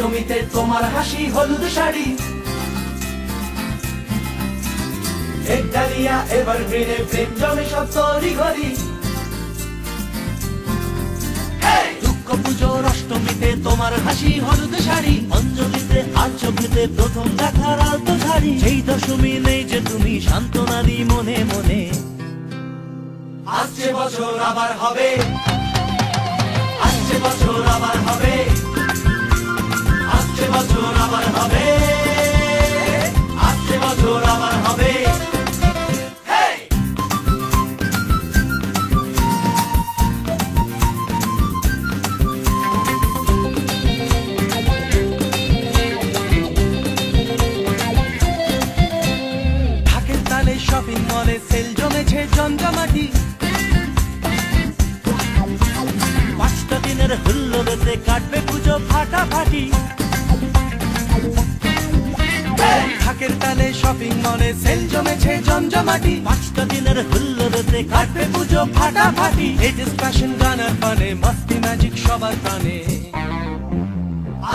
অষ্টমীতে তোমার হাসি হলুদ শাড়ি, একডালিয়া এভারগ্রিনে প্রেম জমে সব তরি ঘড়ি। দুঃখ পুজোর অষ্টমীতে তোমার হাসি হলুদ শাড়ি, অঞ্জলিতে আর চোখেতে প্রথম দেখার আলতো ঝাড়ি। সেই দশমী নেই যে তুমি সান্ত্বনা দি মনে মনে, আসছে বছর আবার হবে, আসছে বছর আবার হবে, আসছে বছর আবার হবে, আসছে বছর আবার হবে। ঢাকের তালে শপিং মলে সেল জমেছে জমজমাটি, পাঁচটা দিনের হুল্লোড়েতে কাটবে পুজো ফাটাফাটি। ঢাকের তালে শপিং মলে সেল জমেছে জমজমাটি, পাঁচটা দিনের হুল্লোড়েতে কাটবে পুজো ফাটাফাটি। লেটেস্ট ফ্যাশন গানার পানে মস্তি ম্যাজিক সবার প্রাণে,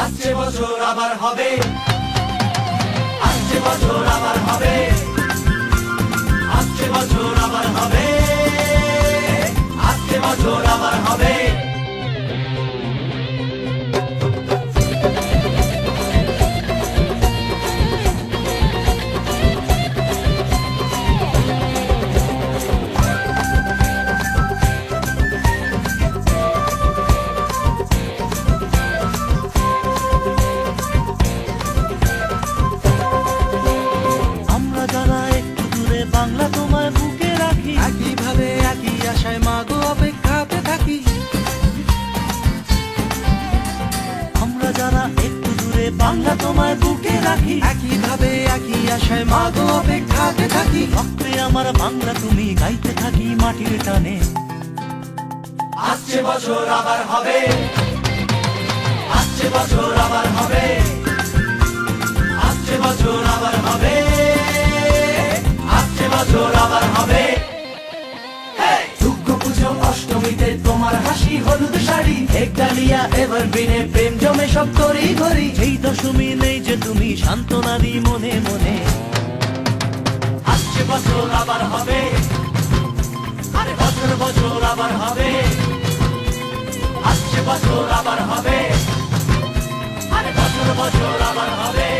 আসছে বছর আবার হবে, আসছে বছর আবার হবে, আসছে বছর আবার হবে, আসছে বছর আবার হবে। বাংলা তোমায় বুকে রাখি, একইভাবে একই আশায় মাগো অপেক্ষাতে থাকি। আমরা যারা একটু দূরে বাংলা তোমায় বুকে রাখি, একইভাবে একই আশায় মাগো অপেক্ষাতে থাকি। রক্তে আমার বাংলা তুমি গাইতে থাকি মাটির টানে, আসছে বছর আবার হবে, আসছে বছর আবার হবে, আসছে বছর আবার হবে, আসছে বছর আবার হবে। দুর্গ পুজো অষ্টমীতে তোমার হাসি হলুদ শাড়ি, একডালিয়া এভারগ্রিনে প্রেম জমে সব তরি ঘড়ি। সেই দশমী নেই যে তুমি সান্ত্বনা দি মনে মনে, আসছে বছর আবার হবে, আরে বছর বছর আবার হবে, আসছে বছর আবার হবে, আরে বছর বছর আবার হবে।